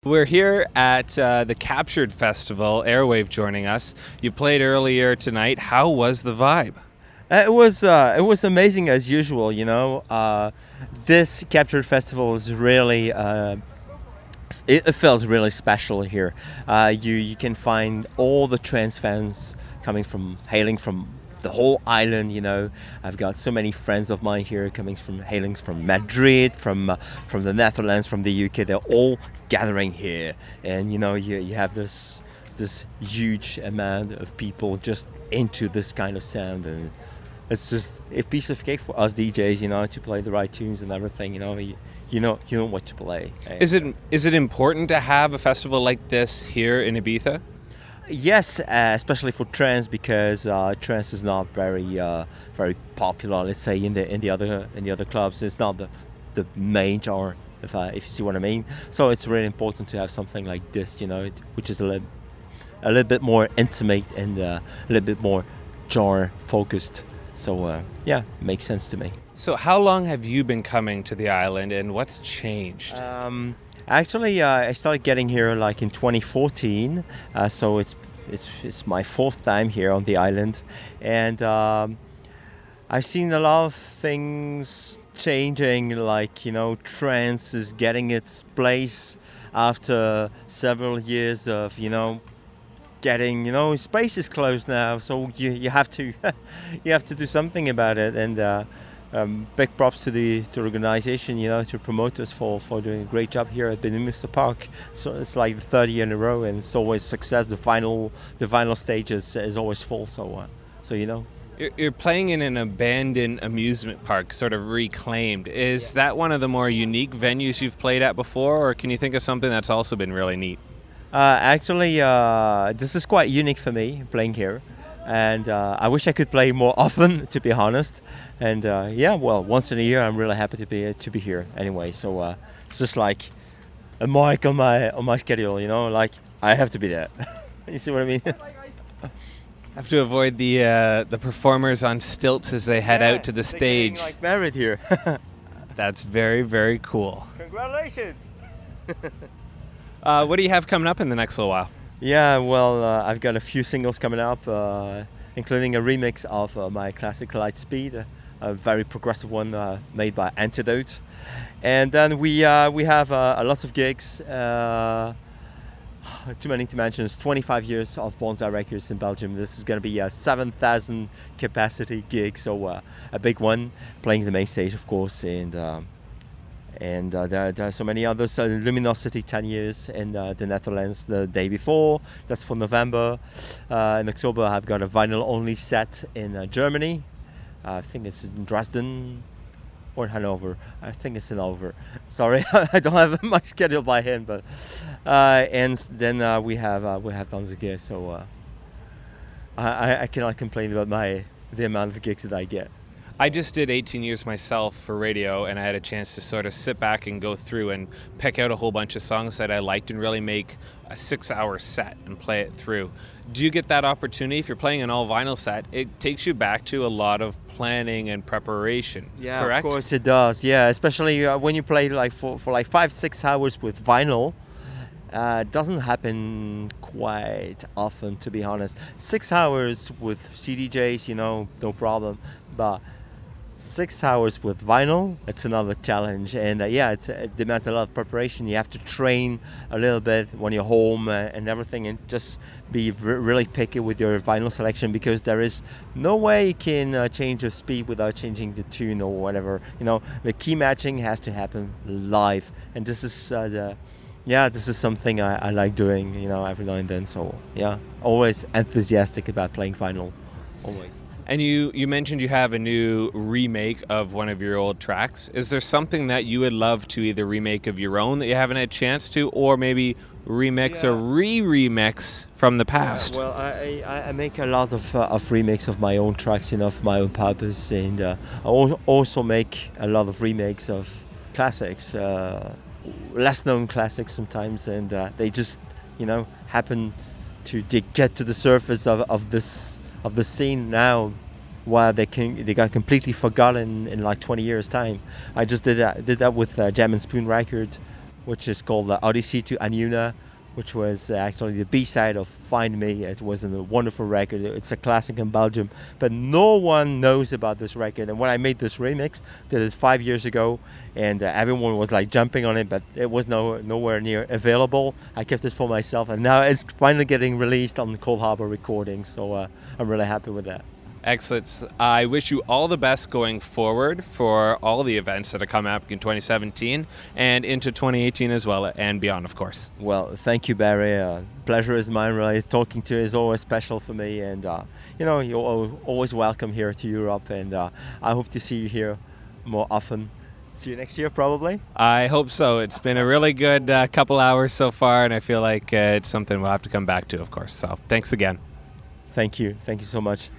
We're here at the Captured Festival, Airwave joining us. You played earlier tonight. How was the vibe? It was amazing as usual. This Captured Festival is really it feels really special here. You can find all the trance fans hailing from the whole island. I've got so many friends of mine here hailing from Madrid, from the Netherlands, from the UK. They're all gathering here, and you have this huge amount of people just into this kind of sound, and it's just a piece of cake for us DJs, to play the right tunes and everything. You know what to play. Is it important to have a festival like this here in Ibiza? Yes, especially for trance, because trance is not very popular. Let's say in the other clubs, it's not the main genre. If you see what I mean. So it's really important to have something like this, which is a little bit more intimate and a little bit more genre focused. So makes sense to me. So how long have you been coming to the island, and what's changed? Actually, I started getting here like in 2014, so it's my fourth time here on the island, and I've seen a lot of things changing. Like, trance is getting its place after several years of getting, space is closed now, so you have to you have to do something about it. And big props to the organization, to promoters for doing a great job here at Benimista Park. So it's like the third year in a row, and it's always success. The final stage is always full. So You're playing in an abandoned amusement park, sort of reclaimed. Is that one of the more unique venues you've played at before, or can you think of something that's also been really neat? Actually, this is quite unique for me playing here, and I wish I could play more often, to be honest. And once in a year, I'm really happy to be here anyway. So it's just like a mark on my schedule, like I have to be there. You see what I mean? Have to avoid the performers on stilts as they head out to the stage. Getting, like, married here. That's very, very cool. Congratulations. What do you have coming up in the next little while? Yeah, well, I've got a few singles coming up, including a remix of my classic Lightspeed, a very progressive one made by Antidote. And then we have a lot of gigs. Too many to mention. It's 25 years of Bonsai Records in Belgium. This is going to be a 7,000 capacity gig, so a big one, playing the main stage, of course. And there are so many others. Luminosity 10 years in the Netherlands the day before. That's for November. In October, I've got a vinyl-only set in Germany. I think it's in Dresden or in Hanover. I think it's in Hanover. Sorry, I don't have my schedule by hand, but and then we have Danzig. So I cannot complain about the amount of gigs that I get. I just did 18 years myself for radio, and I had a chance to sort of sit back and go through and pick out a whole bunch of songs that I liked and really make a 6-hour set and play it through. Do you get that opportunity? If you're playing an all-vinyl set, it takes you back to a lot of planning and preparation, yeah, correct? Of course it does. Yeah, especially when you play like for like 5-6 hours with vinyl. Doesn't happen quite often, to be honest. 6 hours with CDJs, no problem. But 6 hours with vinyl, it's another challenge. And it demands a lot of preparation. You have to train a little bit when you're home and everything, and just be really picky with your vinyl selection, because there is no way you can change the speed without changing the tune or whatever. The key matching has to happen live. And this is this is something I like doing, every now and then. So always enthusiastic about playing vinyl, always. And you mentioned you have a new remake of one of your old tracks. Is there something that you would love to either remake of your own that you haven't had a chance to, or maybe remix or re-remix from the past? Well, I make a lot of remakes of my own tracks, for my own purpose, and I also make a lot of remakes of classics, less known classics sometimes, and they just happen to get to the surface of the scene now, while they got completely forgotten in like 20 years time. I just did that with Jam and Spoon record which is called Odyssey to Anuna, which was actually the B-side of Find Me. It was a wonderful record. It's a classic in Belgium, but no one knows about this record. And when I made this remix, did it 5 years ago, and everyone was like jumping on it, but it was nowhere near available. I kept it for myself, and now it's finally getting released on Cold Harbor Recordings, so I'm really happy with that. Excellent. I wish you all the best going forward for all the events that are coming up in 2017 and into 2018 as well, and beyond, of course. Well, thank you, Barry. Pleasure is mine. Really, talking to you is always special for me, and you're always welcome here to Europe, and I hope to see you here more often. See you next year, probably. I hope so. It's been a really good couple hours so far, and I feel like it's something we'll have to come back to, of course. So, thanks again. Thank you. Thank you so much.